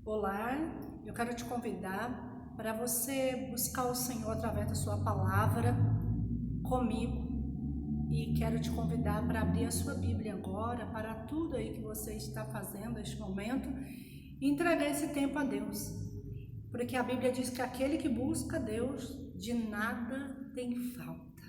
Olá, eu quero te convidar para você buscar o Senhor através da sua palavra comigo e quero te convidar para abrir a sua Bíblia agora, para tudo aí que você está fazendo neste momento e entregar esse tempo a Deus, porque a Bíblia diz que aquele que busca Deus de nada tem falta.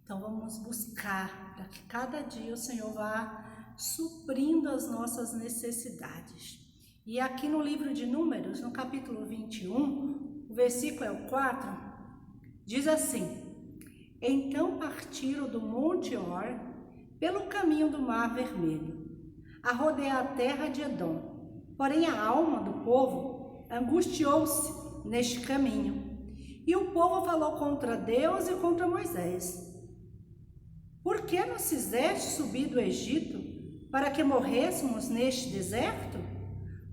Então vamos buscar para que cada dia o Senhor vá suprindo as nossas necessidades. E aqui no livro de Números, no capítulo 21, o versículo é o 4, diz assim: Então partiram do Monte Or pelo caminho do Mar Vermelho, a rodear a terra de Edom. Porém a alma do povo angustiou-se neste caminho, e o povo falou contra Deus e contra Moisés: Por que nos fizeste subir do Egito para que morrêssemos neste deserto?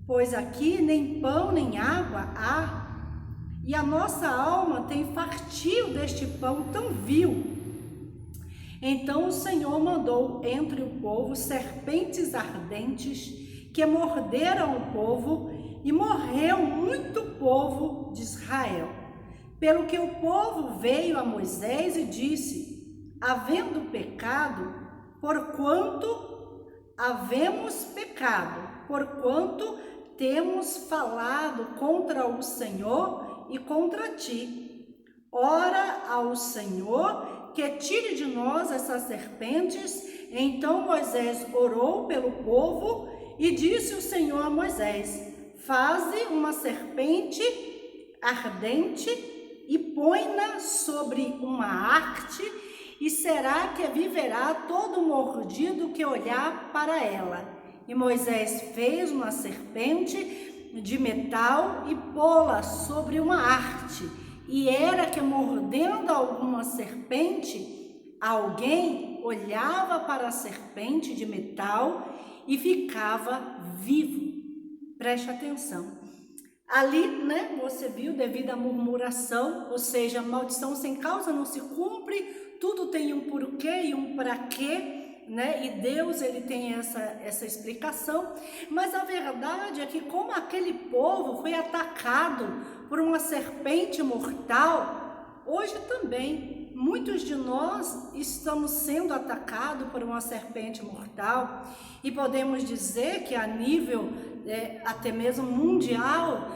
Pois aqui nem pão nem água há, e a nossa alma tem fartio deste pão tão vil. Então o Senhor mandou entre o povo serpentes ardentes que morderam o povo, e morreu muito povo de Israel. Pelo que o povo veio a Moisés e disse: Havendo pecado, porquanto havemos pecado, porquanto temos falado contra o Senhor e contra ti. Ora ao Senhor que tire de nós essas serpentes. Então Moisés orou pelo povo e disse o Senhor a Moisés: Faze uma serpente ardente e põe-na sobre uma haste, e será que viverá todo mordido que olhar para ela. E Moisés fez uma serpente de metal e pô-la sobre uma haste. E era que, mordendo alguma serpente, alguém olhava para a serpente de metal e ficava vivo. Preste atenção. Ali, você viu, devido à murmuração, ou seja, a maldição sem causa não se cumpre, tudo tem um porquê e um para quê. E Deus, ele tem essa explicação, mas a verdade é que como aquele povo foi atacado por uma serpente mortal, hoje também muitos de nós estamos sendo atacados por uma serpente mortal, e podemos dizer que a nível até mesmo mundial,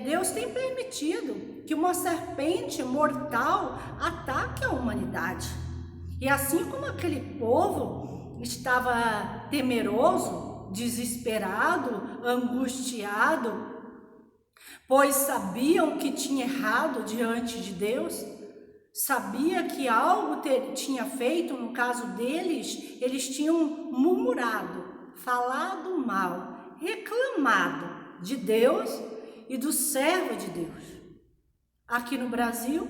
Deus tem permitido que uma serpente mortal ataque a humanidade. E assim como aquele povo estava temeroso, desesperado, angustiado, pois sabiam que tinha errado diante de Deus, sabia que algo tinha feito, no caso deles, eles tinham murmurado, falado mal, reclamado de Deus e do servo de Deus. Aqui no Brasil,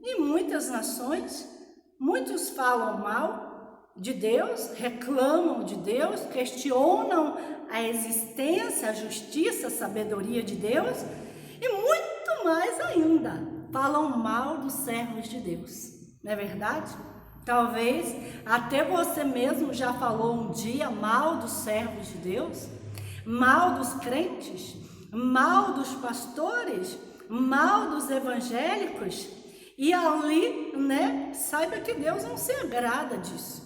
em muitas nações, muitos falam mal de Deus, reclamam de Deus, questionam a existência, a justiça, a sabedoria de Deus, e muito mais ainda, falam mal dos servos de Deus. Não é verdade? Talvez até você mesmo já falou um dia mal dos servos de Deus, mal dos crentes, mal dos pastores, mal dos evangélicos. E ali, saiba que Deus não se agrada disso.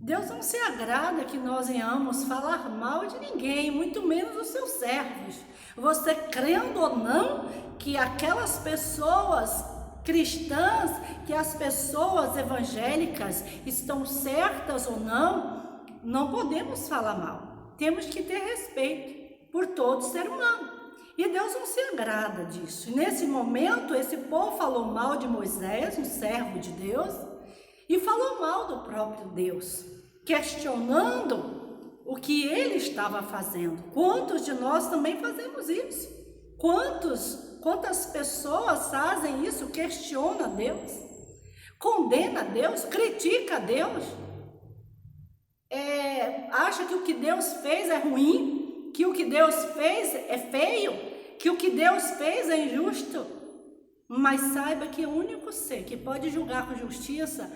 Deus não se agrada que nós venhamos falar mal de ninguém, muito menos dos seus servos. Você crendo ou não que aquelas pessoas cristãs, que as pessoas evangélicas estão certas ou não, não podemos falar mal. Temos que ter respeito por todo ser humano. E Deus não se agrada disso. E nesse momento, esse povo falou mal de Moisés, um servo de Deus, e falou mal do próprio Deus, questionando o que ele estava fazendo. Quantos de nós também fazemos isso? Quantas pessoas fazem isso? Questiona Deus, condena Deus, critica Deus, acha que o que Deus fez é ruim, que o que Deus fez é feio, que o que Deus fez é injusto. Mas saiba que o único ser que pode julgar com justiça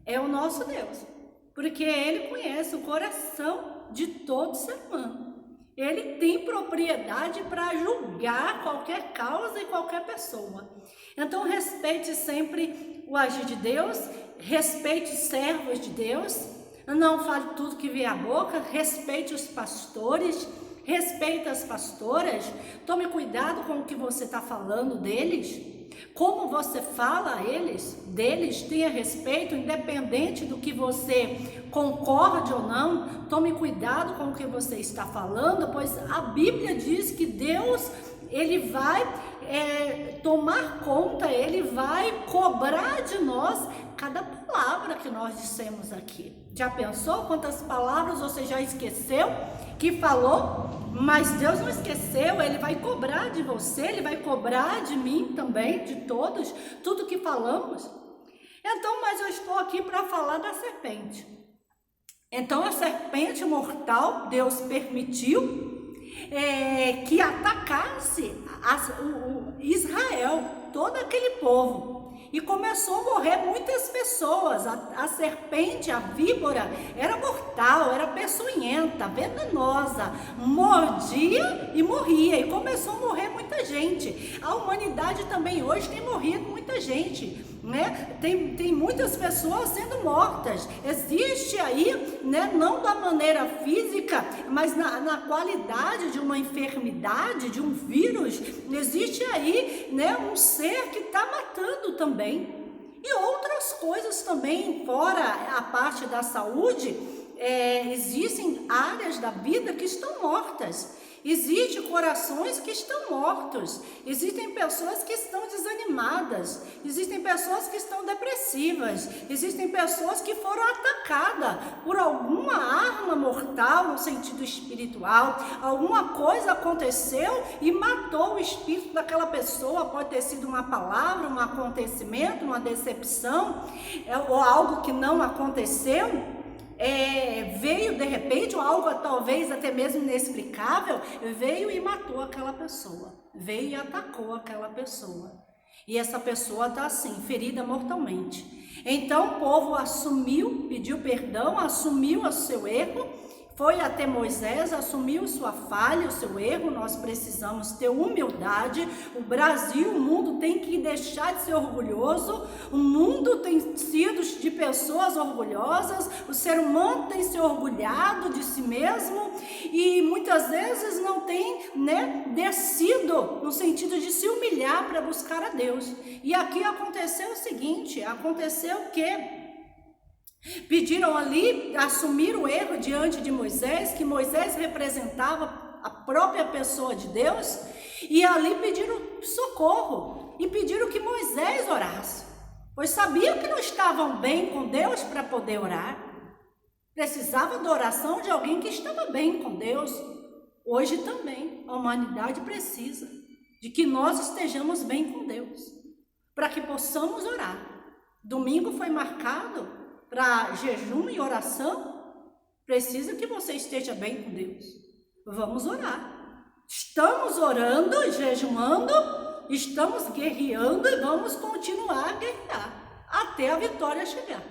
é o nosso Deus, porque Ele conhece o coração de todo ser humano. Ele tem propriedade para julgar qualquer causa e qualquer pessoa. Então, respeite sempre o agir de Deus, respeite os servos de Deus, não fale tudo que vier à boca, respeite os pastores, respeite as pastoras, tome cuidado com o que você está falando deles. Como você fala a eles, deles, tenha respeito, independente do que você concorde ou não, tome cuidado com o que você está falando, pois a Bíblia diz que Deus, Ele vai tomar conta, Ele vai cobrar de nós cada palavra que nós dissemos aqui. Já pensou quantas palavras você já esqueceu que falou? Mas Deus não esqueceu, Ele vai cobrar de você, Ele vai cobrar de mim também, de todos, tudo que falamos. Então, mas eu estou aqui para falar da serpente. Então, a serpente mortal, Deus permitiu que atacasse Israel, todo aquele povo. E começou a morrer muitas pessoas. A serpente, a víbora, era mortal, era peçonhenta, venenosa, mordia e morria. E começou a morrer muita gente. A humanidade também hoje tem morrido muita gente, né? Tem muitas pessoas sendo mortas. Existe aí, né, não da maneira física, mas na qualidade de uma enfermidade, de um vírus, existe aí, né, um ser que está matando também. E outras coisas também, fora a parte da saúde, existem áreas da vida que estão mortas. Existem corações que estão mortos, existem pessoas que estão desanimadas, existem pessoas que estão depressivas, existem pessoas que foram atacadas por alguma arma mortal no sentido espiritual, alguma coisa aconteceu e matou o espírito daquela pessoa, pode ter sido uma palavra, um acontecimento, uma decepção, ou algo que não aconteceu. Veio de repente, ou algo talvez até mesmo inexplicável, veio e matou aquela pessoa, veio e atacou aquela pessoa, e essa pessoa está assim, ferida mortalmente. Então o povo assumiu, pediu perdão, assumiu o seu erro, foi até Moisés, assumiu sua falha, o seu erro. Nós precisamos ter humildade. O Brasil, o mundo tem que deixar de ser orgulhoso. O mundo tem sido de pessoas orgulhosas. O ser humano tem se orgulhado de si mesmo e muitas vezes não tem, né, descido no sentido de se humilhar para buscar a Deus. E aqui aconteceu o seguinte, aconteceu que pediram ali, assumiram o erro diante de Moisés, que Moisés representava a própria pessoa de Deus, e ali pediram socorro, e pediram que Moisés orasse, pois sabiam que não estavam bem com Deus para poder orar, precisava da oração de alguém que estava bem com Deus. Hoje também a humanidade precisa de que nós estejamos bem com Deus, para que possamos orar. Domingo foi marcado para jejum e oração, precisa que você esteja bem com Deus. Vamos orar. Estamos orando, jejuando, estamos guerreando e vamos continuar a guerrear até a vitória chegar.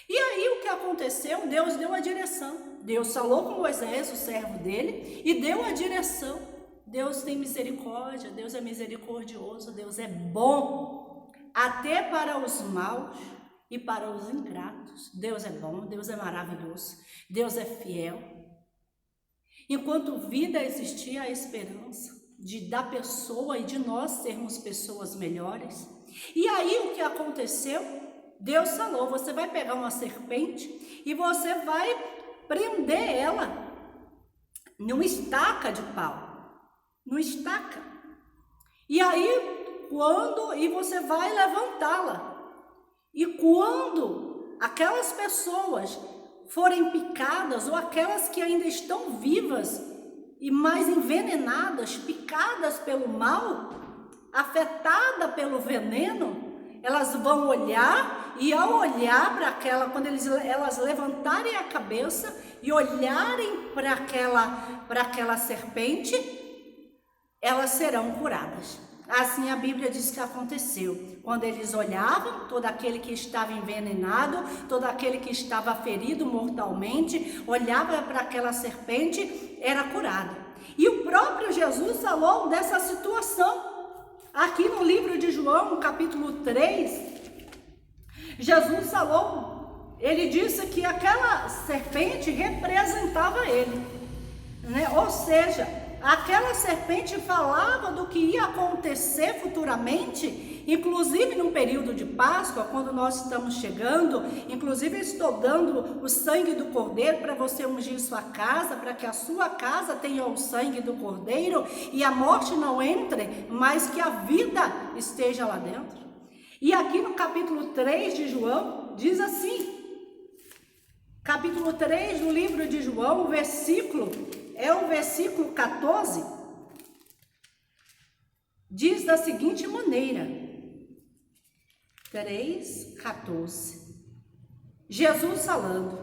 E aí o que aconteceu? Deus deu a direção. Deus falou com Moisés, o servo dele, e deu a direção. Deus tem misericórdia, Deus é misericordioso, Deus é bom, até para os maus e para os ingratos. Deus é bom, Deus é maravilhoso, Deus é fiel. Enquanto vida existir a esperança da pessoa e de nós sermos pessoas melhores. E aí o que aconteceu? Deus falou, você vai pegar uma serpente e você vai prender ela numa estaca de pau, numa estaca. E aí você vai levantá-la. E quando aquelas pessoas forem picadas, ou aquelas que ainda estão vivas e mais envenenadas, picadas pelo mal, afetadas pelo veneno, elas vão olhar, e ao olhar para aquela, quando elas levantarem a cabeça e olharem para aquela serpente, elas serão curadas. Assim a Bíblia diz que aconteceu. Quando eles olhavam, todo aquele que estava envenenado, todo aquele que estava ferido mortalmente, olhava para aquela serpente, era curado. E o próprio Jesus falou dessa situação. Aqui no livro de João, no capítulo 3, Jesus falou, ele disse que aquela serpente representava ele, né? Ou seja, aquela serpente falava do que ia acontecer futuramente, inclusive no período de Páscoa, quando nós estamos chegando. Inclusive estou dando o sangue do Cordeiro para você ungir sua casa, para que a sua casa tenha o sangue do Cordeiro e a morte não entre, mas que a vida esteja lá dentro. E aqui no capítulo 3 de João, diz assim, capítulo 3 do livro de João, o versículo 14, diz da seguinte maneira, 3:14, Jesus falando: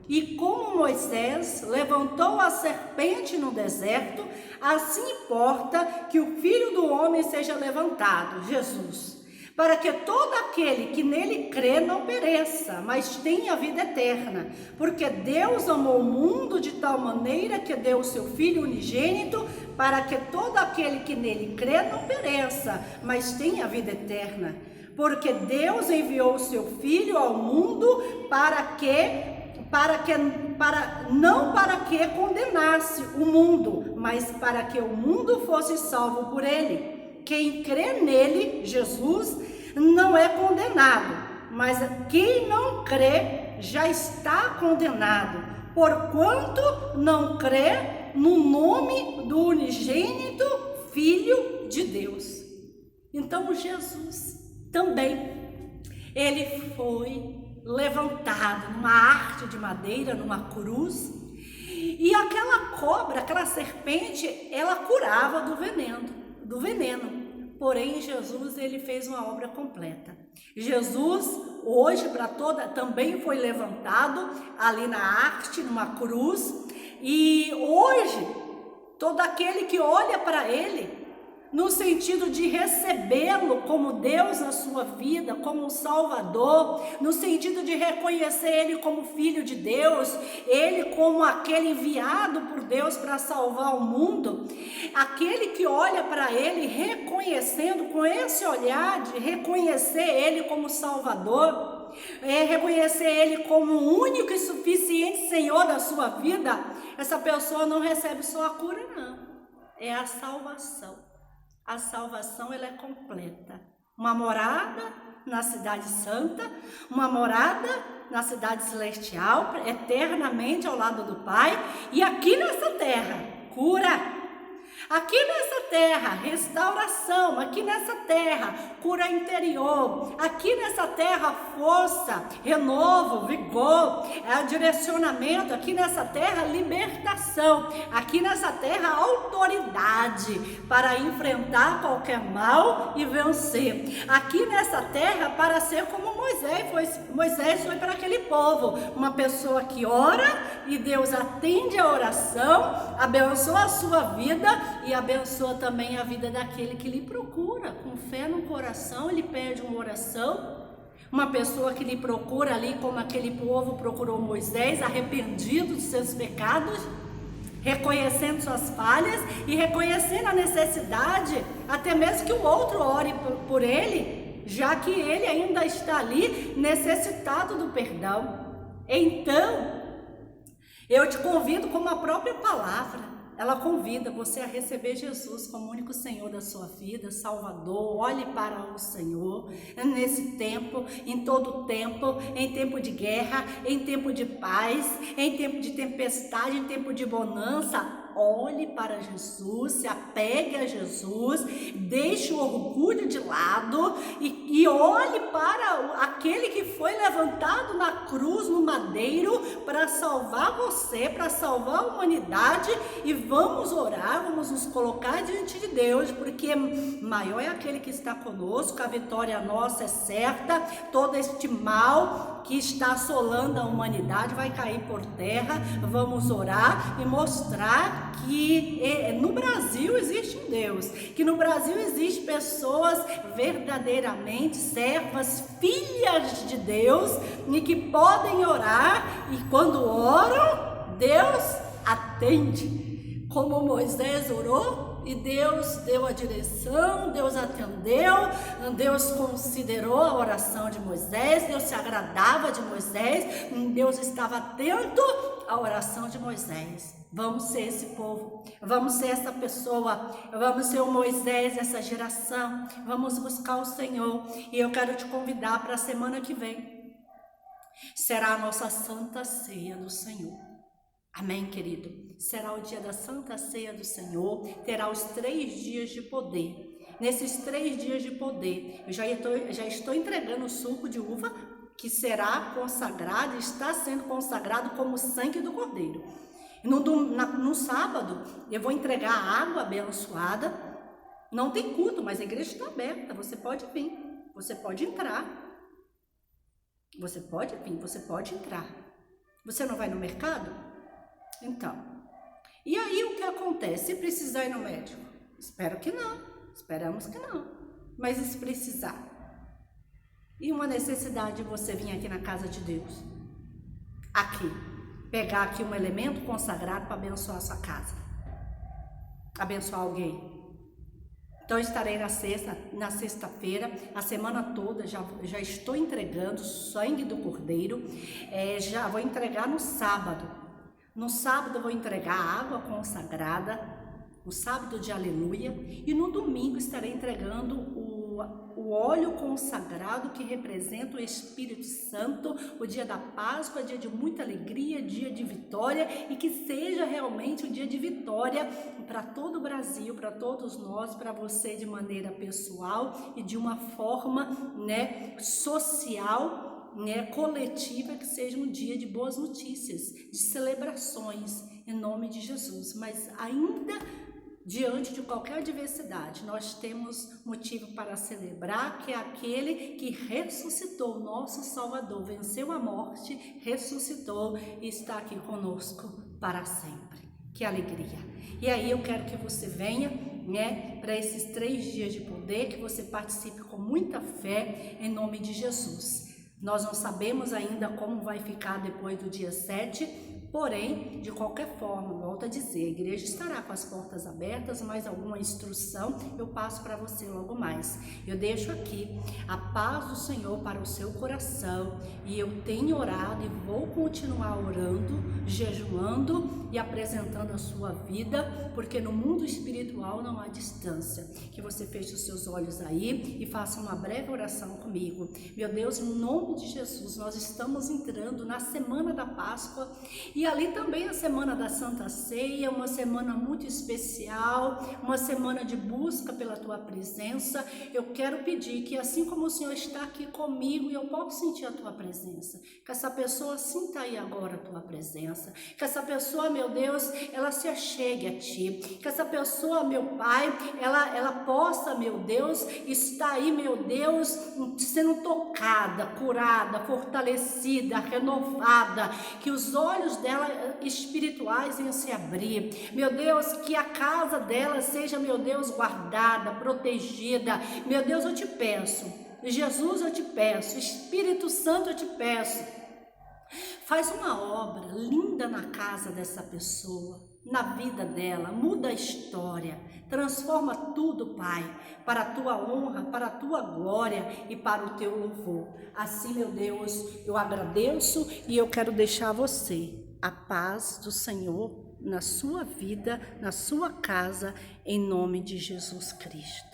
e como Moisés levantou a serpente no deserto, assim importa que o Filho do Homem seja levantado, Jesus, para que todo aquele que nele crê não pereça, mas tenha vida eterna. Porque Deus amou o mundo de tal maneira que deu o seu Filho unigênito, para que todo aquele que nele crê não pereça, mas tenha vida eterna. Porque Deus enviou o seu Filho ao mundo não para que condenasse o mundo, mas para que o mundo fosse salvo por ele. Quem crê nele, Jesus, não é condenado, mas quem não crê já está condenado, porquanto não crê no nome do unigênito Filho de Deus. Então Jesus também, ele foi levantado numa haste de madeira, numa cruz, e aquela cobra, aquela serpente, ela curava do veneno. Porém, Jesus, ele fez uma obra completa. Jesus, hoje, também foi levantado ali na haste, numa cruz, e hoje, todo aquele que olha para ele, no sentido de recebê-lo como Deus na sua vida, como um Salvador, no sentido de reconhecer ele como Filho de Deus, ele como aquele enviado por Deus para salvar o mundo, aquele que olha para ele reconhecendo, com esse olhar de reconhecer ele como Salvador, reconhecer ele como o único e suficiente Senhor da sua vida, essa pessoa não recebe só a cura, não, é a salvação. A salvação, ela é completa. Uma morada na cidade santa, uma morada na cidade celestial, eternamente ao lado do Pai, e aqui nessa terra, cura. Aqui nessa terra, restauração. Aqui nessa terra, cura interior. Aqui nessa terra, força, renovo, vigor, direcionamento. Aqui nessa terra, libertação. Aqui nessa terra, autoridade para enfrentar qualquer mal e vencer. Aqui nessa terra, para ser como Moisés foi para aquele povo, uma pessoa que ora e Deus atende a oração, abençoa a sua vida e abençoa também a vida daquele que lhe procura, com fé no coração. Ele pede uma oração, uma pessoa que lhe procura ali, como aquele povo procurou Moisés, arrependido dos seus pecados, reconhecendo suas falhas e reconhecendo a necessidade, até mesmo que o outro ore por ele, já que ele ainda está ali necessitado do perdão. Então, eu te convido, como a própria palavra, ela convida você a receber Jesus como único Senhor da sua vida, Salvador. Olhe para o Senhor nesse tempo, em todo tempo, em tempo de guerra, em tempo de paz, em tempo de tempestade, em tempo de bonança. Olhe para Jesus, se apegue a Jesus, deixe o orgulho de lado e olhe para aquele que foi levantado na cruz, no madeiro, para salvar você, para salvar a humanidade, e vamos orar, vamos nos colocar diante de Deus, porque maior é aquele que está conosco, a vitória nossa é certa, todo este mal que está assolando a humanidade vai cair por terra. Vamos orar e mostrar que no Brasil existe um Deus, que no Brasil existem pessoas verdadeiramente servas, filhas de Deus, e que podem orar, e quando oram, Deus atende, como Moisés orou e Deus deu a direção, Deus atendeu, Deus considerou a oração de Moisés, Deus se agradava de Moisés, Deus estava atento à oração de Moisés. Vamos ser esse povo, vamos ser essa pessoa, vamos ser o Moisés dessa geração, vamos buscar o Senhor. E eu quero te convidar para a semana que vem, será a nossa Santa Ceia do Senhor. Amém, querido? Será o dia da Santa Ceia do Senhor, terá os 3 dias de poder. Nesses 3 dias de poder, eu já estou entregando o suco de uva, que será consagrado, está sendo consagrado como sangue do Cordeiro. No sábado, eu vou entregar a água abençoada. Não tem culto, mas a igreja está aberta, você pode vir, você pode entrar. Você pode vir, você pode entrar. Você não vai no mercado? Então, e aí o que acontece? Se precisar ir no médico? Espero que não, esperamos que não, mas e se precisar? E uma necessidade de você vir aqui na casa de Deus, aqui, pegar aqui um elemento consagrado para abençoar a sua casa, abençoar alguém. Então estarei na sexta-feira, a semana toda, já estou entregando sangue do Cordeiro, já vou entregar no sábado. No sábado eu vou entregar água consagrada, no sábado de aleluia, e no domingo estarei entregando o óleo consagrado que representa o Espírito Santo, o dia da Páscoa, dia de muita alegria, dia de vitória, e que seja realmente um dia de vitória para todo o Brasil, para todos nós, para você de maneira pessoal e de uma forma, social, coletiva, que seja um dia de boas notícias, de celebrações, em nome de Jesus. Mas ainda diante de qualquer adversidade, nós temos motivo para celebrar, que é aquele que ressuscitou, nosso Salvador, venceu a morte, ressuscitou e está aqui conosco para sempre. Que alegria! E aí eu quero que você venha, para esses 3 dias de poder, que você participe com muita fé, em nome de Jesus. Nós não sabemos ainda como vai ficar depois do dia 7, porém, de qualquer forma, volto a dizer, a igreja estará com as portas abertas, mas alguma instrução eu passo para você logo mais. Eu deixo aqui a paz do Senhor para o seu coração, e eu tenho orado e vou continuar orando, jejuando e apresentando a sua vida, porque no mundo espiritual não há distância. Que você feche os seus olhos aí e faça uma breve oração comigo. Meu Deus, em nome de Jesus, nós estamos entrando na semana da Páscoa e ali também a semana da Santa Ceia, uma semana muito especial, uma semana de busca pela tua presença. Eu quero pedir que, assim como o Senhor está aqui comigo e eu posso sentir a tua presença, que essa pessoa sinta aí agora a tua presença, que essa pessoa, meu Deus, ela se achegue a ti, que essa pessoa, meu Pai, ela possa, meu Deus, estar aí, meu Deus, sendo tocada, curada, fortalecida, renovada, que os olhos dela espirituais venham se abrir, meu Deus, que a casa dela seja, meu Deus, guardada, protegida. Meu Deus, eu te peço, Jesus, eu te peço, Espírito Santo, eu te peço, faz uma obra linda na casa dessa pessoa, na vida dela, muda a história, transforma tudo, Pai, para a tua honra, para a tua glória e para o teu louvor. Assim, meu Deus, eu agradeço e eu quero deixar você a paz do Senhor na sua vida, na sua casa, em nome de Jesus Cristo.